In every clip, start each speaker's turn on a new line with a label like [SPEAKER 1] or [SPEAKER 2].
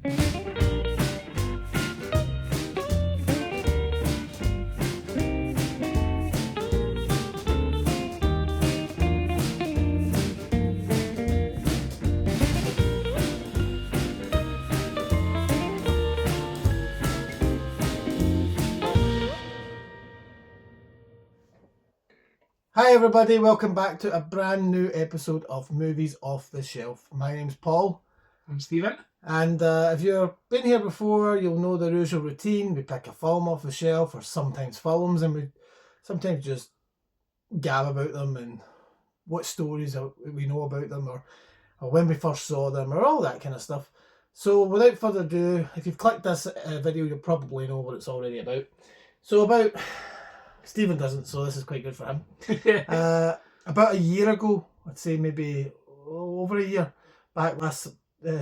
[SPEAKER 1] Hi everybody, welcome back to a brand new episode of Movies Off the Shelf. My name's Paul.
[SPEAKER 2] I'm Stephen.
[SPEAKER 1] And if you've been here before, you'll know the usual routine. We pick a film off the shelf, or sometimes films, and we sometimes just gab about them and what stories we know about them, or when we first saw them, or all that kind of stuff. So without further ado, if you've clicked this video, you'll probably know what it's already about. So about... Stephen doesn't, so this is quite good for him. About a year ago, I'd say maybe over a year, back last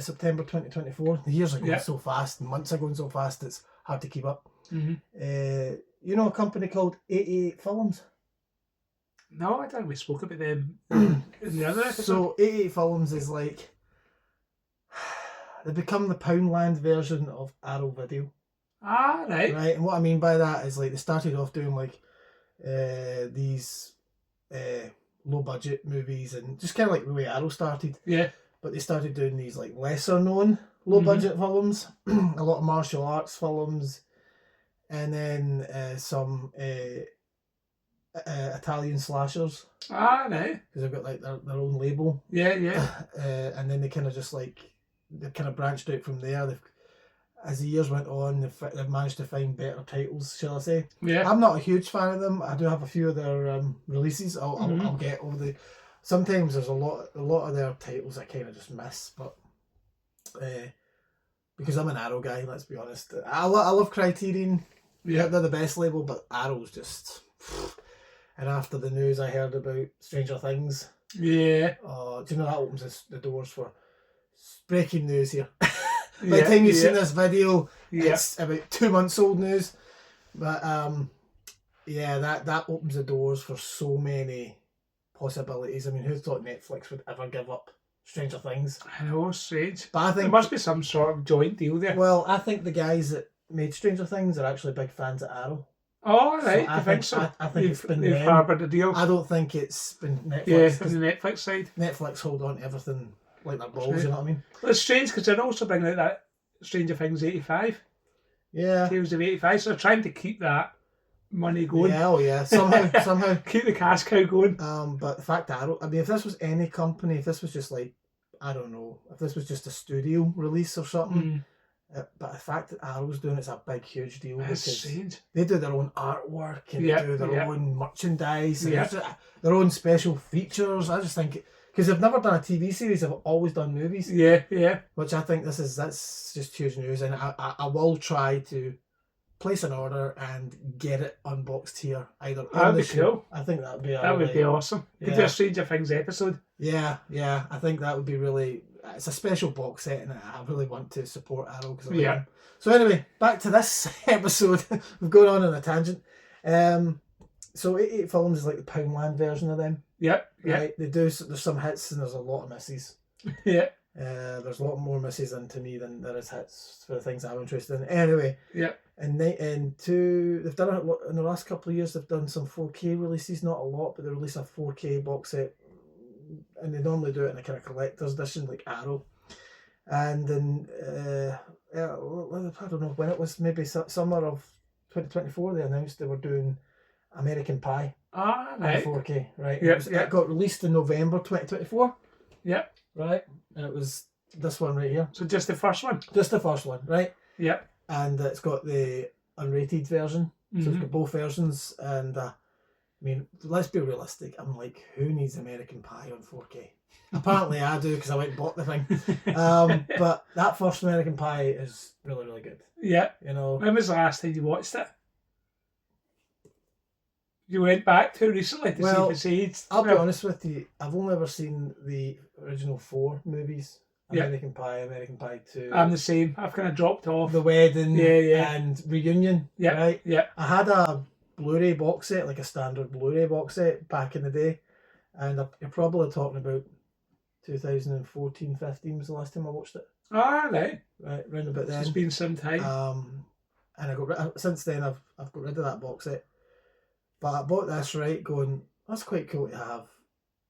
[SPEAKER 1] September 2024. The years are going so fast, and months are going so fast, it's hard to keep up.
[SPEAKER 2] Mm-hmm.
[SPEAKER 1] You know a company called 88 Films?
[SPEAKER 2] No, I don't think we spoke about them in the other episode.
[SPEAKER 1] So 88 Films is like... They become the Poundland version of Arrow Video.
[SPEAKER 2] Ah, right.
[SPEAKER 1] Right, and what I mean by that is like they started off doing like these low budget movies, and just kind of like the way Arrow started.
[SPEAKER 2] Yeah.
[SPEAKER 1] But they started doing these like lesser known low budget films, a lot of martial arts films, and then some Italian slashers.
[SPEAKER 2] Ah, right.
[SPEAKER 1] Because they've got like their own label.
[SPEAKER 2] Yeah, yeah.
[SPEAKER 1] And then they kind of just like they kind of branched out from there. As the years went on, they've managed to find better titles, shall I say.
[SPEAKER 2] Yeah.
[SPEAKER 1] I'm not a huge fan of them. I do have a few of their releases. I'll get over the... Sometimes there's a lot of their titles I kind of just miss, but... because I'm an Arrow guy, let's be honest. I love Criterion. Yeah. They're the best label, but Arrow's just... And after the news I heard about Stranger Things...
[SPEAKER 2] Yeah.
[SPEAKER 1] Do you know that opens the doors for... Breaking news here. By the time you've seen this video, it's about 2 months old news. But yeah, that opens the doors for so many possibilities. I mean, who thought Netflix would ever give up Stranger Things?
[SPEAKER 2] I know, strange.
[SPEAKER 1] But I think
[SPEAKER 2] there must be some sort of joint deal there.
[SPEAKER 1] Well, I think the guys that made Stranger Things are actually big fans of Arrow.
[SPEAKER 2] Oh, right.
[SPEAKER 1] So I think so. I think it's been
[SPEAKER 2] they've harboured a deal.
[SPEAKER 1] I don't think it's been Netflix.
[SPEAKER 2] Yeah, on the Netflix side.
[SPEAKER 1] Netflix hold on to everything like their balls, right. You know what I mean?
[SPEAKER 2] Well, it's strange because they're also bringing out that Stranger Things 85.
[SPEAKER 1] Yeah.
[SPEAKER 2] Tales of 85. So they're trying to keep that money going.
[SPEAKER 1] Yeah, oh yeah. Somehow.
[SPEAKER 2] Keep the cash cow going.
[SPEAKER 1] But the fact that I mean, if this was any company, if this was just like, I don't know, if this was just a studio release or something, but the fact that Arrow's doing it's a big, huge deal.
[SPEAKER 2] That's
[SPEAKER 1] because
[SPEAKER 2] strange.
[SPEAKER 1] They do their own artwork and they do their own merchandise and their own special features. I just think... Because they've never done a TV series, they've always done movies. Yeah, yeah. Which I think that's just huge news, and I will try to place an order and get it unboxed here either.
[SPEAKER 2] That'd be cool.
[SPEAKER 1] I think that'd be
[SPEAKER 2] would be awesome. Could do a Stranger Things episode.
[SPEAKER 1] Yeah. I think that would be really. It's a special box set, and I really want to support Arrow because I like them. So anyway, back to this episode. We've gone on a tangent. So 88 Films is like the Poundland version of them. Yeah. Right? They do. There's some hits and there's a lot of misses. Yeah. There's a lot more misses to me than there is hits for the things I'm interested in. Anyway. Yeah. And they've done it in the last couple of years. They've done some 4K releases, not a lot, but they release a 4K box set, and they normally do it in a kind of collector's edition like Arrow. And then I don't know when it was, maybe summer of 2024. They announced they were doing American Pie. Ah, right. 4K, right. Yeah, it got released in November 2024. Yeah. Right. And it was this one right here.
[SPEAKER 2] So just the first one?
[SPEAKER 1] Just the first one, right?
[SPEAKER 2] Yeah.
[SPEAKER 1] And it's got the unrated version. So it's got both versions. And I mean, let's be realistic. I'm like, who needs American Pie on 4K? Apparently I do because I went and bought the thing. But that first American Pie is really, really good. Yeah. You know.
[SPEAKER 2] When was the last time you watched it? You went back to recently to see if it's aged?
[SPEAKER 1] I'll be honest with you, I've only ever seen the original 4 movies. American Pie, American Pie 2.
[SPEAKER 2] I'm the same. I've kind of dropped off.
[SPEAKER 1] The Wedding and Reunion. Yeah. Right? Yeah. I had a Blu-ray box set, like a standard Blu-ray box set back in the day. And you're probably talking about 2014-15 was the last time I watched it.
[SPEAKER 2] Ah, right.
[SPEAKER 1] right round about then.
[SPEAKER 2] It's been some time.
[SPEAKER 1] And I got since then I've got rid of that box set. But I bought this, right, going, that's quite cool to have.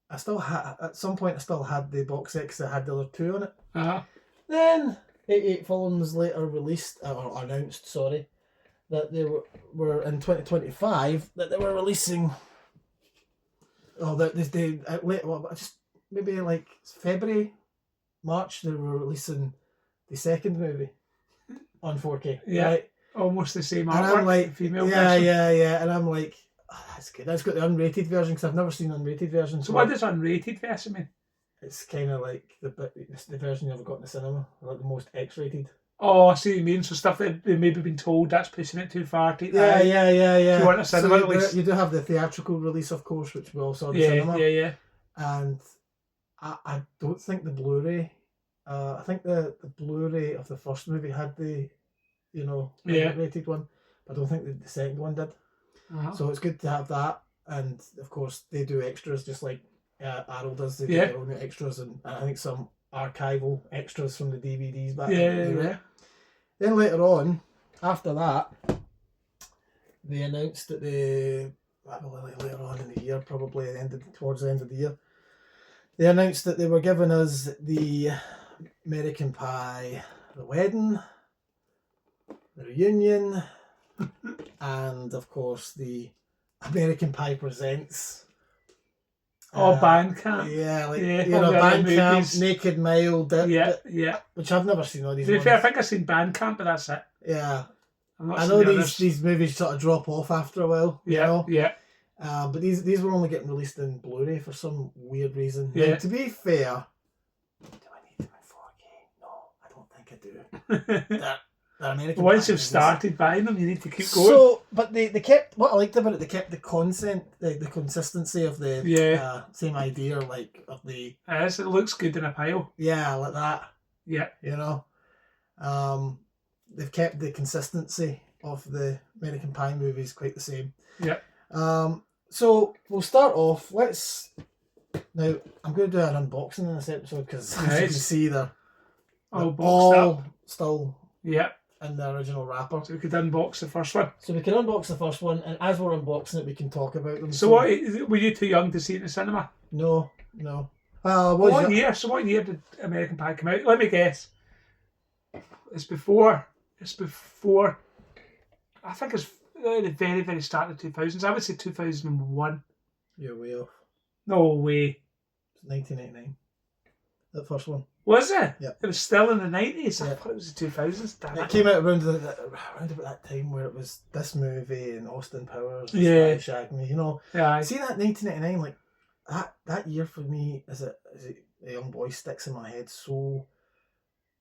[SPEAKER 1] I still had, at some point, I still had the box set because I had the other two on it. Then, 88 Films later released, or announced, sorry, that they were in 2025, that they were releasing, just maybe like February, March, they were releasing the second movie on 4K.
[SPEAKER 2] Yeah.
[SPEAKER 1] Right?
[SPEAKER 2] Almost the same artwork.
[SPEAKER 1] And I'm like,
[SPEAKER 2] female
[SPEAKER 1] yeah,
[SPEAKER 2] version.
[SPEAKER 1] yeah. And I'm like, oh, that's good. That's got the unrated version because I've never seen unrated versions.
[SPEAKER 2] So what does unrated version mean?
[SPEAKER 1] It's kind of like the version you ever got in the cinema, like the most X-rated.
[SPEAKER 2] Oh, I see what you mean. So stuff that they've maybe been told that's pushing it too far.
[SPEAKER 1] Yeah.
[SPEAKER 2] If you want a cinema
[SPEAKER 1] so
[SPEAKER 2] release.
[SPEAKER 1] You do have the theatrical release, of course, which we all saw in the
[SPEAKER 2] Yeah,
[SPEAKER 1] cinema.
[SPEAKER 2] yeah.
[SPEAKER 1] And I don't think the Blu-ray. I think the Blu-ray of the first movie had the, rated one. I don't think the second one did. So it's good to have that, and of course they do extras just like Arrow does. They do their own extras, and I think some archival extras from the DVDs back.
[SPEAKER 2] Yeah.
[SPEAKER 1] Then later on, after that, they announced that later on in the year, probably towards the end of the year, they announced that they were giving us the American Pie, the wedding, the reunion, and of course the American Pie Presents.
[SPEAKER 2] Bandcamp.
[SPEAKER 1] Yeah,
[SPEAKER 2] Bandcamp,
[SPEAKER 1] Naked Mile. Which I've never seen all these.
[SPEAKER 2] To be fair, I think I've seen Bandcamp, but that's it.
[SPEAKER 1] Yeah. I know these movies sort of drop off after a while.
[SPEAKER 2] Yeah.
[SPEAKER 1] But these were only getting released in Blu-ray for some weird reason.
[SPEAKER 2] Yeah.
[SPEAKER 1] And to be fair, do I need them in 4K? No, I don't think I do.
[SPEAKER 2] Once you've started buying them, you need to keep going.
[SPEAKER 1] So, but they kept, what I liked about it, they kept the the consistency of the same idea, like of the.
[SPEAKER 2] Yes, it looks good in a pile.
[SPEAKER 1] Yeah, like that.
[SPEAKER 2] Yeah.
[SPEAKER 1] They've kept the consistency of the American Pie movies quite the same.
[SPEAKER 2] Yeah.
[SPEAKER 1] So we'll start off. Now I'm going to do an unboxing in this episode because as you can see they're all still.
[SPEAKER 2] Yeah.
[SPEAKER 1] In the original wrapper.
[SPEAKER 2] So we could unbox the first one.
[SPEAKER 1] So we can unbox the first one, and as we're unboxing it, we can talk about them.
[SPEAKER 2] So what, were you too young to see it in the cinema?
[SPEAKER 1] No.
[SPEAKER 2] What year did American Pie come out? Let me guess. It's before, I think it's the very, very start of the 2000s. I would say 2001.
[SPEAKER 1] You're way off.
[SPEAKER 2] No way.
[SPEAKER 1] It's 1999. That first one.
[SPEAKER 2] Was it?
[SPEAKER 1] Yeah.
[SPEAKER 2] It was still in the 90s.
[SPEAKER 1] Yeah.
[SPEAKER 2] I thought it was the 2000s. Damn
[SPEAKER 1] it came out around about that time where it was this movie and Austin Powers. And Shag Me,
[SPEAKER 2] Yeah.
[SPEAKER 1] See that 1999, like that year for me as a young boy sticks in my head so.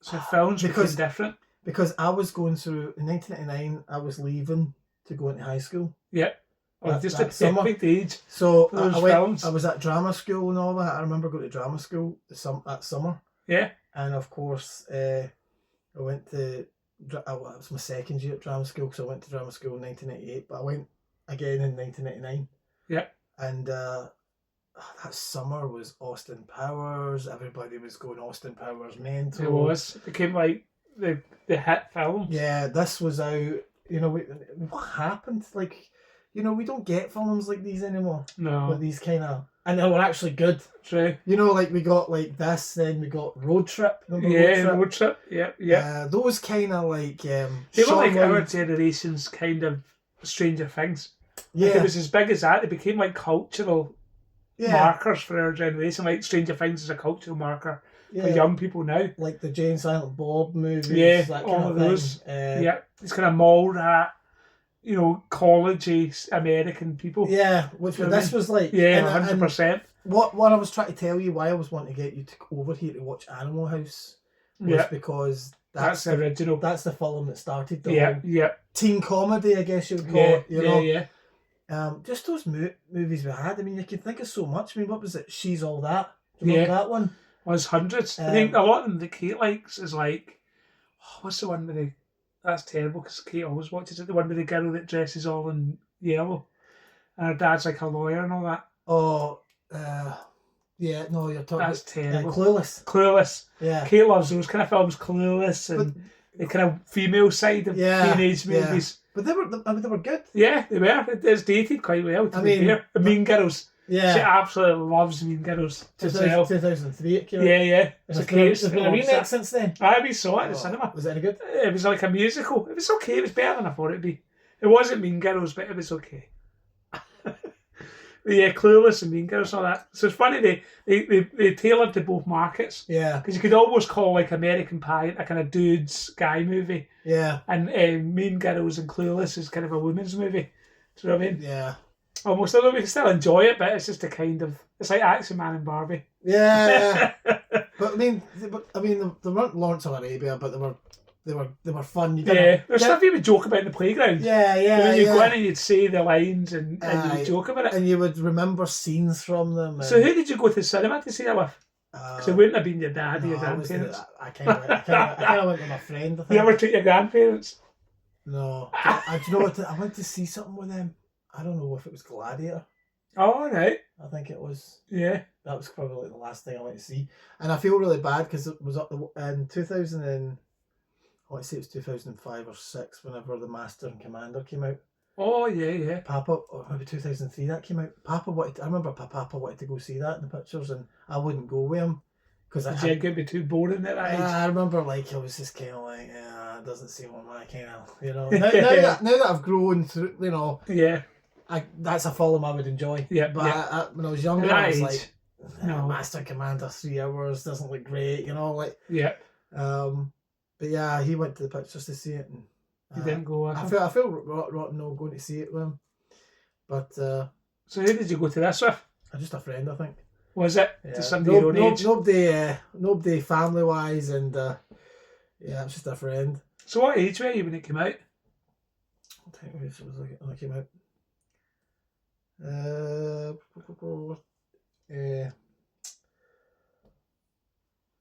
[SPEAKER 2] So films became different.
[SPEAKER 1] Because I was going through in 1999, I was leaving to go into high school.
[SPEAKER 2] Yeah. Just a
[SPEAKER 1] summer.
[SPEAKER 2] big age.
[SPEAKER 1] So I was at drama school and all that. I remember going to drama school that summer.
[SPEAKER 2] Yeah.
[SPEAKER 1] And of course, I went to. It was my second year at drama school because I went to drama school in 1998, but I went again in 1999.
[SPEAKER 2] Yeah.
[SPEAKER 1] And that summer was Austin Powers. Everybody was going Austin Powers mental.
[SPEAKER 2] It was. It became like the hit film.
[SPEAKER 1] Yeah, this was out. What happened? Like, we don't get films like these anymore.
[SPEAKER 2] No.
[SPEAKER 1] But these kind of. And they were actually good.
[SPEAKER 2] True.
[SPEAKER 1] Like we got like this, then we got Road Trip.
[SPEAKER 2] Road Trip. Yeah.
[SPEAKER 1] Those kind of like.
[SPEAKER 2] They were like our generation's kind of Stranger Things.
[SPEAKER 1] Yeah.
[SPEAKER 2] Like it was as big as that. They became like cultural markers for our generation. Like Stranger Things is a cultural marker for young people now.
[SPEAKER 1] Like the Jane Silent Bob movies.
[SPEAKER 2] Yeah,
[SPEAKER 1] that
[SPEAKER 2] all
[SPEAKER 1] kind
[SPEAKER 2] of
[SPEAKER 1] those.
[SPEAKER 2] It's kind of mould at, college-y American people.
[SPEAKER 1] Yeah, this was like...
[SPEAKER 2] Yeah, 100%.
[SPEAKER 1] What I was trying to tell you, why I was wanting to get you over here to watch Animal House was because
[SPEAKER 2] that's the original.
[SPEAKER 1] That's the film that started the whole teen comedy, I guess you would call it. Just those movies we had. I mean, you can think of so much. I mean, what was it? She's All That. Do you remember that one?
[SPEAKER 2] Was hundreds. I think a lot of them that Kate likes is like, what's the one with the? That's terrible because Kate always watches it. The one with the girl that dresses all in yellow, and her dad's like a lawyer and all that.
[SPEAKER 1] Oh, Yeah, no, you're talking
[SPEAKER 2] That's
[SPEAKER 1] about
[SPEAKER 2] terrible.
[SPEAKER 1] Clueless. Yeah.
[SPEAKER 2] Kate loves those kind of films, Clueless, and the kind of female side of teenage movies.
[SPEAKER 1] But they were good.
[SPEAKER 2] Yeah, they were. It's dated quite well, to be fair. Mean Girls.
[SPEAKER 1] Yeah.
[SPEAKER 2] She absolutely loves Mean Girls.
[SPEAKER 1] 2003 it came out.
[SPEAKER 2] Yeah.
[SPEAKER 1] There's been a remake since then.
[SPEAKER 2] We saw it in the cinema.
[SPEAKER 1] Was it any good?
[SPEAKER 2] It was like a musical. It was okay. It was better than I thought it'd be. It wasn't Mean Girls, but it was okay. Yeah, Clueless and Mean Girls and all that. So it's funny they tailored to both markets.
[SPEAKER 1] Yeah.
[SPEAKER 2] Because you could almost call like American Pie a kind of dude's guy movie.
[SPEAKER 1] Yeah.
[SPEAKER 2] And Mean Girls and Clueless is kind of a women's movie. Do you know what I mean?
[SPEAKER 1] Yeah.
[SPEAKER 2] Almost, although we can still enjoy it, but it's just a kind of, it's like Action Man and Barbie.
[SPEAKER 1] Yeah. But I mean, they weren't Lawrence of Arabia, but they were fun.
[SPEAKER 2] There's stuff you would joke about in the playground.
[SPEAKER 1] Yeah.
[SPEAKER 2] And you'd go in and you'd say the lines and you would joke about it.
[SPEAKER 1] And you would remember scenes from them.
[SPEAKER 2] So who did you go to the cinema to see it with? Because it wouldn't have been your dad or your grandparents.
[SPEAKER 1] I kind of went with my friend. I think.
[SPEAKER 2] You ever took your grandparents?
[SPEAKER 1] No. I you know what? I went to see something with them. I don't know if it was Gladiator.
[SPEAKER 2] Oh, right.
[SPEAKER 1] I think it was.
[SPEAKER 2] Yeah.
[SPEAKER 1] That was probably the last thing I went to see. And I feel really bad because it was up in 2000 and... I want to say it was 2005 or 6 whenever The Master and Commander came out.
[SPEAKER 2] Oh, yeah.
[SPEAKER 1] Papa, or maybe 2003 that came out. I remember Papa wanted to go see that in the pictures and I wouldn't go with him. Because
[SPEAKER 2] it could be too boring at that age.
[SPEAKER 1] I remember I was just kind of like, it doesn't seem like my kind of, now that I've grown through,
[SPEAKER 2] Yeah.
[SPEAKER 1] That's a film I would enjoy.
[SPEAKER 2] Yeah.
[SPEAKER 1] But when I was younger, I was like, Master Commander 3 hours doesn't look great,
[SPEAKER 2] Yeah.
[SPEAKER 1] But yeah, he went to the pictures to see it. And,
[SPEAKER 2] you didn't go with him?
[SPEAKER 1] I feel rotten not going to see it with him. But... so
[SPEAKER 2] who did you go to this with?
[SPEAKER 1] Just a friend, I think.
[SPEAKER 2] Was it? Yeah. To somebody your own age?
[SPEAKER 1] Nobody family-wise, and yeah, it was just a friend.
[SPEAKER 2] So what age were you when it came out?
[SPEAKER 1] I think it was when it came out.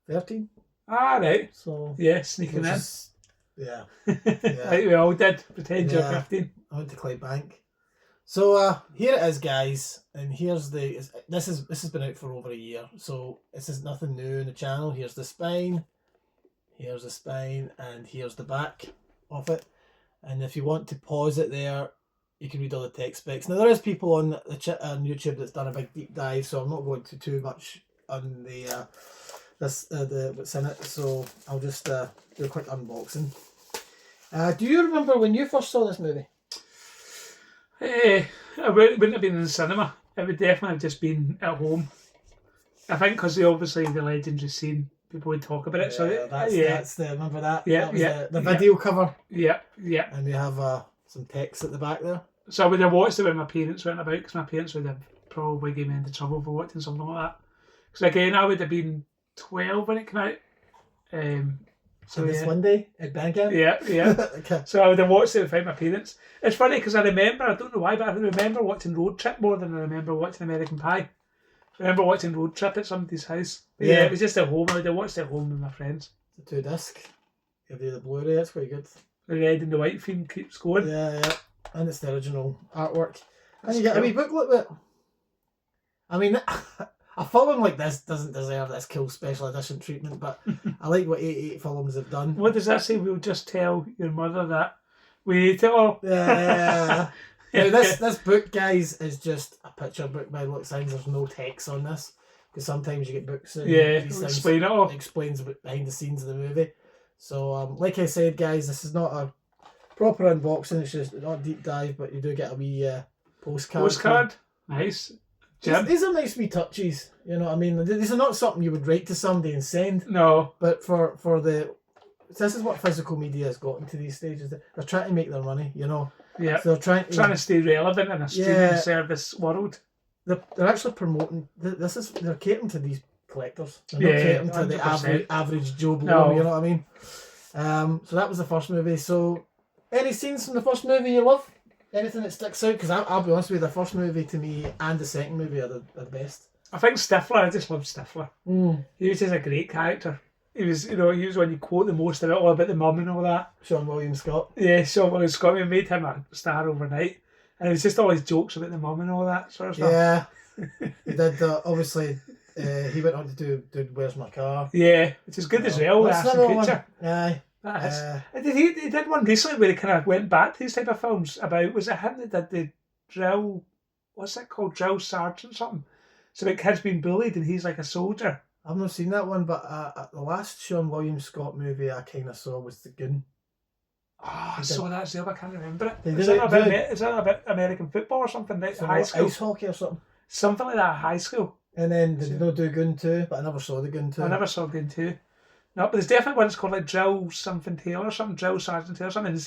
[SPEAKER 1] 13.
[SPEAKER 2] Ah, right.
[SPEAKER 1] So
[SPEAKER 2] yeah, sneaking in.
[SPEAKER 1] Yeah.
[SPEAKER 2] Like we all did. Pretend you're 15.
[SPEAKER 1] I went to Clydebank. So here it is, guys, and here's this has been out for over a year, so this is nothing new in the channel. Here's the spine, and here's the back of it. And if you want to pause it there, you can read all the text specs. Now there is people on YouTube that's done a big deep dive, so I'm not going to too much on the what's in it. So I'll just do a quick unboxing. Do you remember when you first saw this movie?
[SPEAKER 2] I wouldn't have been in the cinema. It would definitely have just been at home. I think because obviously the legendary scene, people would talk about it.
[SPEAKER 1] Remember that?
[SPEAKER 2] Yeah,
[SPEAKER 1] the video cover.
[SPEAKER 2] Yeah.
[SPEAKER 1] And we have some text at the back there.
[SPEAKER 2] So I would have watched it when my parents went about, because my parents would have probably given me into trouble for watching something like that. Because again, I would have been 12 when it came out.
[SPEAKER 1] So this one day at Bandcamp?
[SPEAKER 2] Yeah.
[SPEAKER 1] Okay.
[SPEAKER 2] So I would have watched it without my parents. It's funny because I don't know why, but I remember watching Road Trip more than I remember watching American Pie. I remember watching Road Trip at somebody's house. But yeah, it was just at home. I would have watched it at home with my friends.
[SPEAKER 1] The 2-disc. You have the Blu Ray, that's quite good.
[SPEAKER 2] The red and the white theme keeps going.
[SPEAKER 1] Yeah. And it's the original artwork. And you get a wee booklet with it. I mean, a film like this doesn't deserve this cool special edition treatment, but I like what 88 films have done.
[SPEAKER 2] What does that say? We'll just tell your mother that we ate it all.
[SPEAKER 1] Yeah. Now, this book, guys, is just a picture book by look signs. There's no text on this, because sometimes you get books and these
[SPEAKER 2] explain it all.
[SPEAKER 1] It explains behind the scenes of the movie. So, like I said, guys, this is not a proper unboxing. It's just not a deep dive, but you do get a wee postcard.
[SPEAKER 2] Nice.
[SPEAKER 1] These are nice wee touches, you know what I mean? These are not something you would write to somebody and send.
[SPEAKER 2] No.
[SPEAKER 1] But this is what physical media has gotten to these stages. They're trying to make their money, you know?
[SPEAKER 2] Yeah.
[SPEAKER 1] So they're trying
[SPEAKER 2] to stay relevant in a streaming service world.
[SPEAKER 1] They're actually promoting, they're catering to these collectors. They're not catering to the average Joe Blow, you know what I mean? So that was the first movie. So, any scenes from the first movie you love? Anything that sticks out? Because I'll be honest with you, the first movie to me and the second movie are the best.
[SPEAKER 2] I think Stifler, I just love Stifler. He was just a great character. He was when you quote the most of it, all about the mum and all that.
[SPEAKER 1] Sean William Scott.
[SPEAKER 2] Yeah, Sean William Scott. We made him a star overnight. And it was just all his jokes about the mum and all that sort of stuff.
[SPEAKER 1] Yeah. He did, obviously, he went on to do Where's My Car?
[SPEAKER 2] Yeah, which is good as well.
[SPEAKER 1] That's
[SPEAKER 2] Ashton
[SPEAKER 1] another one.
[SPEAKER 2] Kutcher.
[SPEAKER 1] Aye.
[SPEAKER 2] That is. He did one recently where he kind of went back to these type of films about, was it him that did the drill, what's it called, drill sergeant something? It's about kids being bullied and he's like a soldier.
[SPEAKER 1] I've not seen that one, but the last Sean William Scott movie I kind of saw was The Goon.
[SPEAKER 2] Oh, I saw that as well, I can't remember it.
[SPEAKER 1] Is
[SPEAKER 2] that about American football or something? Like high school?
[SPEAKER 1] Ice hockey or something.
[SPEAKER 2] Something like that, high school.
[SPEAKER 1] And then did they not do Goon 2? But I never saw The Goon 2.
[SPEAKER 2] I never saw Goon 2. No, but there's definitely one that's called like Drill something Taylor or something, Drill Sergeant Taylor or something.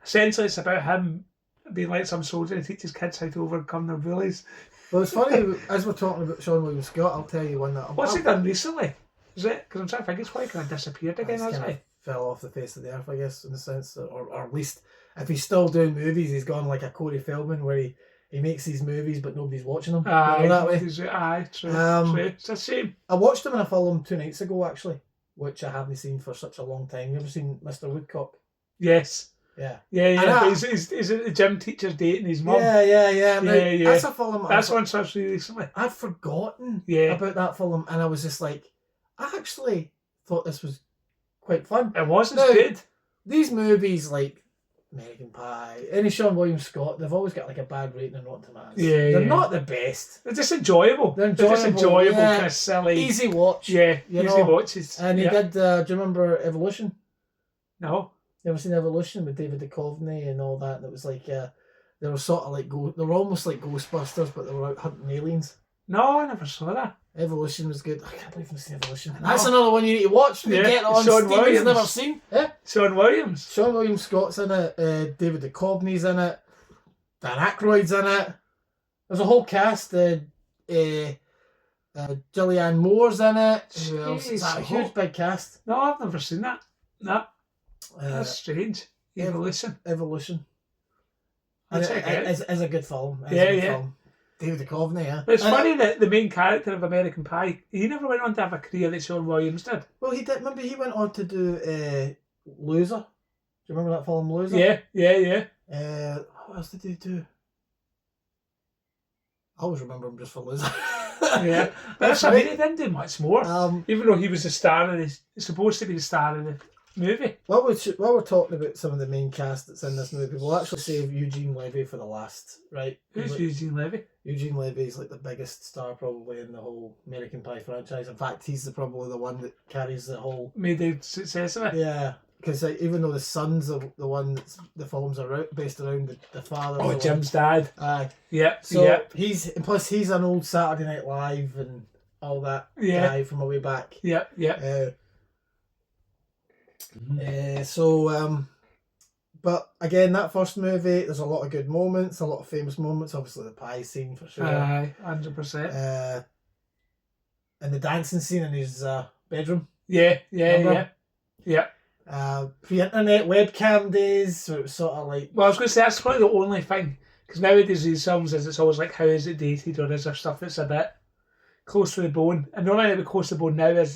[SPEAKER 2] Essentially it's about him being like some soldier and teaches kids how to overcome their bullies.
[SPEAKER 1] Well, it's funny, as we're talking about Sean William Scott, I'll tell you one that...
[SPEAKER 2] What's he done recently? Is it? Because I'm trying to think, it's quite kind of disappeared again, hasn't he?
[SPEAKER 1] Fell off the face of the earth, I guess, in the sense that, or at least if he's still doing movies, he's gone like a Corey Feldman where he makes these movies but nobody's watching them.
[SPEAKER 2] Aye,
[SPEAKER 1] that way.
[SPEAKER 2] Aye, true. It's a shame.
[SPEAKER 1] I watched him in a film 2 nights ago, actually, which I haven't seen for such a long time. You ever seen Mr. Woodcock?
[SPEAKER 2] Yes.
[SPEAKER 1] Yeah.
[SPEAKER 2] Yeah. Is it the gym teacher's dating his mum?
[SPEAKER 1] Yeah.
[SPEAKER 2] That's
[SPEAKER 1] a film.
[SPEAKER 2] That's one such recently.
[SPEAKER 1] I'd forgotten about that film, and I was just like, I actually thought this was quite fun.
[SPEAKER 2] It wasn't good.
[SPEAKER 1] These movies like American Pie, any Sean William Scott, they've always got like a bad rating on Rotten Tomatoes. They're not the best.
[SPEAKER 2] They're just enjoyable. They're just enjoyable, kind of silly.
[SPEAKER 1] Easy watch.
[SPEAKER 2] Yeah, easy watches.
[SPEAKER 1] And he did, do you remember Evolution?
[SPEAKER 2] No.
[SPEAKER 1] You ever seen Evolution with David Duchovny and all that? And it was like, they were sort of like, they were almost like Ghostbusters, but they were out hunting aliens.
[SPEAKER 2] No, I never saw that.
[SPEAKER 1] Evolution was good. I can't believe I've seen Evolution. No. That's another one you need to watch.
[SPEAKER 2] Yeah.
[SPEAKER 1] Get on
[SPEAKER 2] Sean Williams.
[SPEAKER 1] Never seen. Yeah.
[SPEAKER 2] Sean Williams.
[SPEAKER 1] Sean William Scott's in it. David Duchovny's in it. Dan Aykroyd's in it. There's a whole cast. Julianne Moore's in it. Who else? It's a huge big cast.
[SPEAKER 2] No, I've never seen that. No. That's strange. Evolution.
[SPEAKER 1] And it's a good film. Film. David Duchovny, yeah.
[SPEAKER 2] But it's funny that the main character of American Pie, he never went on to have a career that Sean Williams did.
[SPEAKER 1] Well, he did. Remember, he went on to do Loser. Do you remember that film, Loser?
[SPEAKER 2] Yeah.
[SPEAKER 1] What else did he do? I always remember him just for Loser.
[SPEAKER 2] Yeah, but I mean, he didn't do much more. Even though he was the star of this, supposed to be the star of the movie.
[SPEAKER 1] While we're talking about some of the main cast that's in this movie, we'll actually save Eugene Levy for the last, right?
[SPEAKER 2] Who's Eugene Levy?
[SPEAKER 1] Eugene Levy is like the biggest star probably in the whole American Pie franchise. In fact, he's probably the one that carries the whole...
[SPEAKER 2] Made the success of it?
[SPEAKER 1] Yeah, because even though the son's the one that's the films are based around, the father...
[SPEAKER 2] Oh, Jim's dad.
[SPEAKER 1] Aye.
[SPEAKER 2] Yep.
[SPEAKER 1] So plus he's an old Saturday Night Live and all that guy from a way back.
[SPEAKER 2] Yep.
[SPEAKER 1] But again, that first movie, there's a lot of good moments, a lot of famous moments. Obviously, the pie scene for sure.
[SPEAKER 2] Aye, 100%.
[SPEAKER 1] And the dancing scene in his bedroom.
[SPEAKER 2] Yeah.
[SPEAKER 1] Pre-internet webcam days, so it was sort of like...
[SPEAKER 2] Well, I was going to say, that's probably the only thing. Because nowadays these films, it's always like, how is it dated, or is there stuff that's a bit close to the bone? And the only thing that close to the bone now is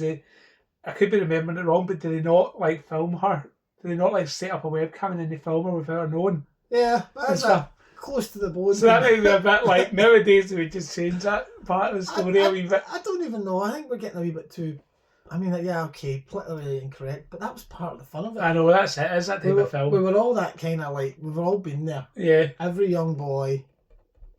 [SPEAKER 2] I could be remembering it wrong, but do they not like film her? Do they not like set up a webcam and then they film her without her knowing?
[SPEAKER 1] Yeah, that's close to the bone.
[SPEAKER 2] So that might be a bit like, nowadays we just change that part of the story a wee bit.
[SPEAKER 1] I don't even know. I think we're getting a wee bit too... I mean, okay, politically incorrect, but that was part of the fun of it.
[SPEAKER 2] I know, that's it. Is that type of film.
[SPEAKER 1] We were all that kind of like, we've all been there.
[SPEAKER 2] Yeah.
[SPEAKER 1] Every young boy.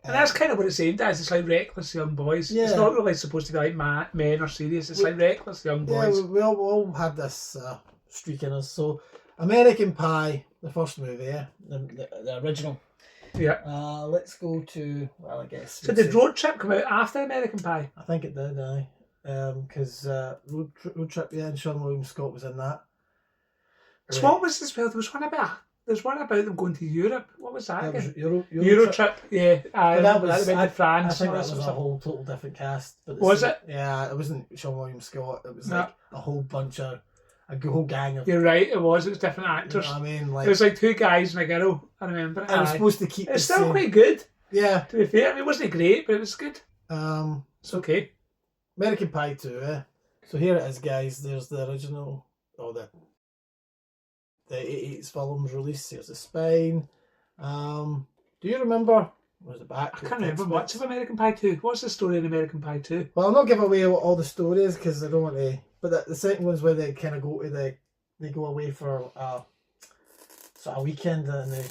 [SPEAKER 2] And that's kind of what it's aimed at. It's like reckless young boys. Yeah. It's not really supposed to be like men or serious. It's like reckless young boys.
[SPEAKER 1] Yeah, we all had this streak in us. So, American Pie, the first movie, the original.
[SPEAKER 2] Yeah.
[SPEAKER 1] Let's go to, well, I guess.
[SPEAKER 2] So did Road Trip come out after American Pie?
[SPEAKER 1] I think it did, aye. Because Road Trip, and Sean William Scott was in that.
[SPEAKER 2] So what was this? There's one about them going to Europe. What was that again?
[SPEAKER 1] Euro
[SPEAKER 2] Trip. Yeah,
[SPEAKER 1] that was
[SPEAKER 2] France.
[SPEAKER 1] I think that was a whole total different cast. But
[SPEAKER 2] was it?
[SPEAKER 1] Yeah, it wasn't Sean William Scott. It was like a whole whole gang of...
[SPEAKER 2] You're right, it was different actors.
[SPEAKER 1] You know what I mean? Like,
[SPEAKER 2] it was like 2 guys and a girl, I remember.
[SPEAKER 1] I was supposed to keep
[SPEAKER 2] it's still quite good.
[SPEAKER 1] Yeah.
[SPEAKER 2] To be fair, I mean, it wasn't great, but it was good. It's okay.
[SPEAKER 1] American Pie 2, So here it is, guys. There's the original, the 80s films released. Here's the spine. Do you remember Was the back?
[SPEAKER 2] I can't remember much of American Pie 2. What's the story in American Pie 2?
[SPEAKER 1] Well, I'll not give away all the stories because I don't want to. But the second one's where they kind of go to they go away for sort of weekend and they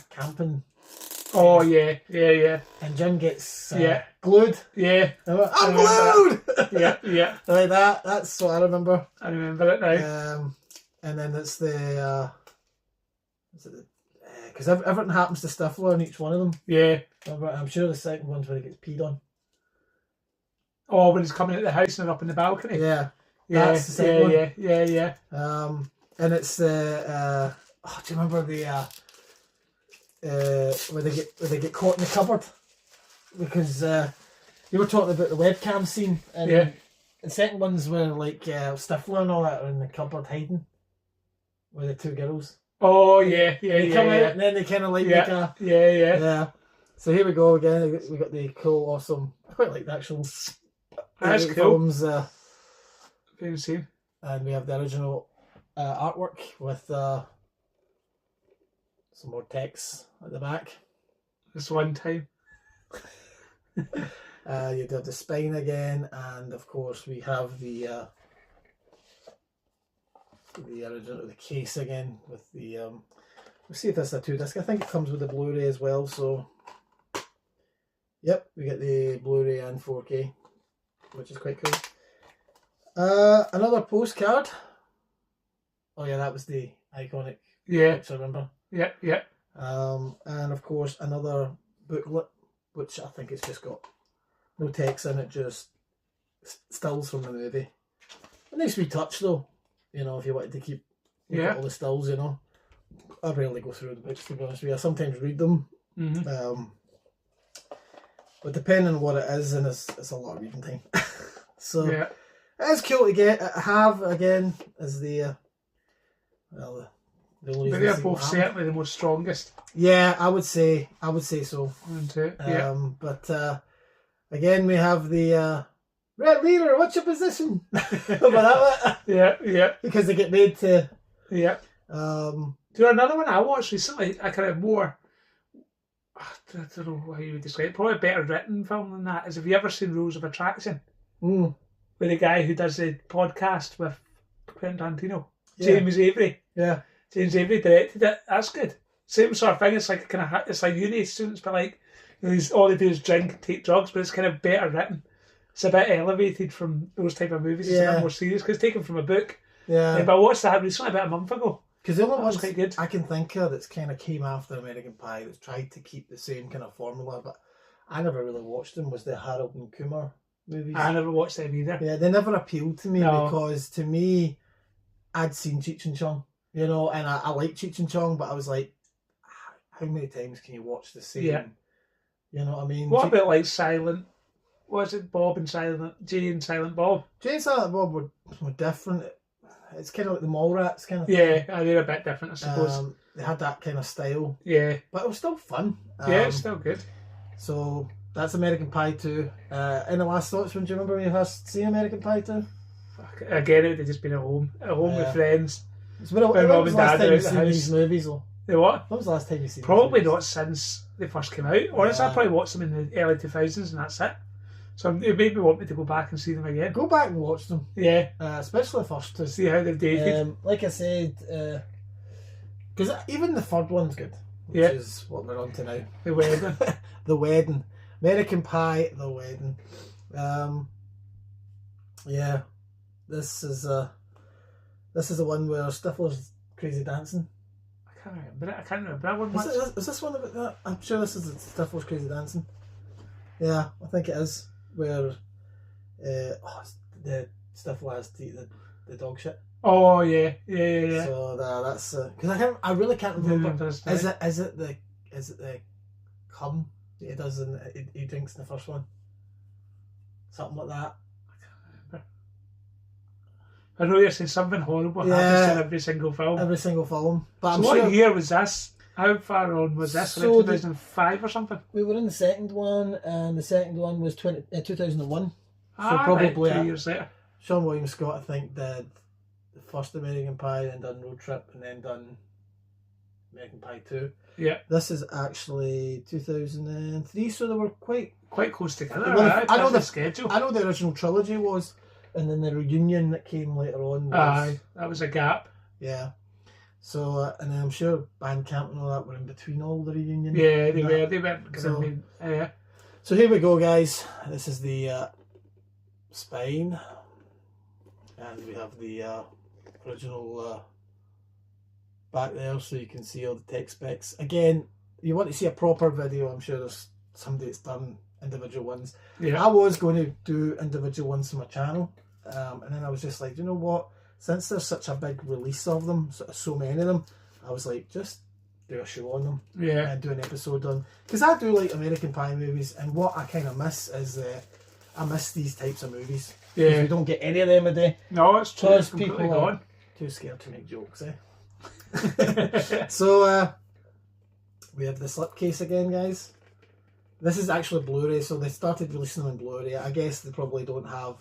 [SPEAKER 1] camping.
[SPEAKER 2] Oh yeah.
[SPEAKER 1] And Jim gets
[SPEAKER 2] Yeah.
[SPEAKER 1] glued.
[SPEAKER 2] Yeah.
[SPEAKER 1] I'm glued.
[SPEAKER 2] Yeah.
[SPEAKER 1] Like that. That's what I remember.
[SPEAKER 2] I remember it now.
[SPEAKER 1] And then it's the because everything happens to Stifler in each one of them.
[SPEAKER 2] Yeah.
[SPEAKER 1] I'm sure the second one's where he gets peed on.
[SPEAKER 2] Oh, when he's coming out of the house and up in the balcony.
[SPEAKER 1] Yeah.
[SPEAKER 2] Yeah.
[SPEAKER 1] That's the second one.
[SPEAKER 2] Yeah.
[SPEAKER 1] And it's the do you remember the where they get caught in the cupboard because you were talking about the webcam scene and the second one's where like Stifler and all that are in the cupboard hiding with the two girls.
[SPEAKER 2] Oh yeah.
[SPEAKER 1] They come out and then they kind of like make a yeah. So here we go again. We got the cool, awesome. I quite like the actual.
[SPEAKER 2] That's cool.
[SPEAKER 1] Films,
[SPEAKER 2] Very seen.
[SPEAKER 1] And we have the original artwork with some more text at the back.
[SPEAKER 2] This one time.
[SPEAKER 1] You have the spine again, and of course we have the original case again with the. Let's see if this is a 2-disc. I think it comes with the Blu Ray as well. So, yep, we get the Blu Ray and 4K, which is quite cool. Another postcard. Oh yeah, that was the iconic.
[SPEAKER 2] Yeah.
[SPEAKER 1] Which I remember.
[SPEAKER 2] Yeah.
[SPEAKER 1] And of course another booklet, which I think it's just got no text in it, just stills from the movie. A nice wee touch though, you know, if you wanted to keep all the stills, you know. I rarely go through the books, to be honest with you. I sometimes read them.
[SPEAKER 2] Mm-hmm.
[SPEAKER 1] But depending on what it is, and it's a lot of reading time. So
[SPEAKER 2] yeah.
[SPEAKER 1] It's cool to have again as the the only
[SPEAKER 2] But they're both certainly the most strongest.
[SPEAKER 1] Yeah, I would say so. But again, we have the Red Leader. What's your position?
[SPEAKER 2] Yeah.
[SPEAKER 1] Because they get made to.
[SPEAKER 2] Yeah. Do you know another one I watched recently? I kind of more. I don't know how you would describe it. Probably a better written film than that. Is have you ever seen Rules of Attraction?
[SPEAKER 1] With
[SPEAKER 2] the guy who does the podcast with Quentin Tarantino, James Avery.
[SPEAKER 1] Yeah.
[SPEAKER 2] James Avery directed it. That's good. Same sort of thing. It's like it's like uni students, but like all they do is drink and take drugs. But it's kind of better written. It's a bit elevated from those type of movies. It's a bit more serious because it's taken from a book.
[SPEAKER 1] Yeah.
[SPEAKER 2] But I watched that recently about a month ago.
[SPEAKER 1] Because the only ones
[SPEAKER 2] quite good.
[SPEAKER 1] I can think of that's kind of came after American Pie that's tried to keep the same kind of formula, but I never really watched them, was the Harold and Kumar movies.
[SPEAKER 2] I never watched them either.
[SPEAKER 1] Yeah, they never appealed to me because to me, I'd seen Cheech and Chong, you know, and I like Cheech and Chong, but I was like, how many times can you watch the same?
[SPEAKER 2] Yeah.
[SPEAKER 1] You know what I mean?
[SPEAKER 2] What about like Silent? Was it Bob and Silent? Jay and Silent Bob?
[SPEAKER 1] Jay and Silent Bob were different. It's kind of like the Mallrats kind of thing.
[SPEAKER 2] Yeah, they're a bit different, I suppose.
[SPEAKER 1] They had that kind of style.
[SPEAKER 2] Yeah.
[SPEAKER 1] But it was still fun.
[SPEAKER 2] It's still good.
[SPEAKER 1] So that's American Pie 2. Any last thoughts? When do you remember when you first seen American Pie 2?
[SPEAKER 2] Again, it would have just been at home with friends.
[SPEAKER 1] When was the last time you've seen these movies? Though?
[SPEAKER 2] The what?
[SPEAKER 1] When was the last time you seen?
[SPEAKER 2] Probably not since they first came out. Honestly, I probably watched them in the early 2000s and that's it. So it made me want me to go back and see them again.
[SPEAKER 1] Go back and watch them.
[SPEAKER 2] Yeah.
[SPEAKER 1] Especially the first two.
[SPEAKER 2] See how they've dated.
[SPEAKER 1] Like I said, because even the third one's good. Which is what we're on to now.
[SPEAKER 2] The Wedding.
[SPEAKER 1] The Wedding. American Pie, The Wedding. Yeah. This is the one where Stifler's crazy dancing.
[SPEAKER 2] I can't remember that one much.
[SPEAKER 1] Is this one about that? I'm sure this is Stifler's crazy dancing. Yeah, I think it is. Where the Stifler has to eat the dog shit.
[SPEAKER 2] Oh yeah.
[SPEAKER 1] So that's because I really can't remember. Is it the cum that he does and he drinks in the first one? Something like that.
[SPEAKER 2] I can't remember. I know you're saying something horrible happens in every single film.
[SPEAKER 1] Every single film. But
[SPEAKER 2] so what year was this? How far on was this? So like 2005 or something?
[SPEAKER 1] We were in the second one, and the second one was 2001. So
[SPEAKER 2] probably 2 years later.
[SPEAKER 1] Sean William Scott, I think, did the first American Pie, then done Road Trip, and then done American Pie 2.
[SPEAKER 2] Yeah.
[SPEAKER 1] This is actually 2003, so they were quite
[SPEAKER 2] close together.
[SPEAKER 1] Well, I know the
[SPEAKER 2] schedule.
[SPEAKER 1] I know the original trilogy was, and then the reunion that came later on was...
[SPEAKER 2] Aye, that was a gap.
[SPEAKER 1] Yeah. So, and then I'm sure Bandcamp and all that were in between all the reunion.
[SPEAKER 2] Yeah, they were. They weren't going to be...
[SPEAKER 1] So here we go, guys. This is the spine. And we have the original back there, so you can see all the tech specs. Again, you want to see a proper video, I'm sure there's somebody that's done individual ones.
[SPEAKER 2] Yeah.
[SPEAKER 1] I was going to do individual ones on my channel, and then I was just like, you know what? Since there's such a big release of them, so many of them, I was like, just do a show on them.
[SPEAKER 2] Yeah.
[SPEAKER 1] And do an episode on... Because I do like American Pie movies, and what I kind of miss is I miss these types of movies.
[SPEAKER 2] Yeah.
[SPEAKER 1] We don't get any of them a day.
[SPEAKER 2] No, it's true.
[SPEAKER 1] Because
[SPEAKER 2] It's
[SPEAKER 1] people
[SPEAKER 2] gone.
[SPEAKER 1] are too scared to make jokes, eh? So, we have the slipcase again, guys. This is actually Blu-ray, so they started releasing them in Blu-ray. I guess they probably don't have...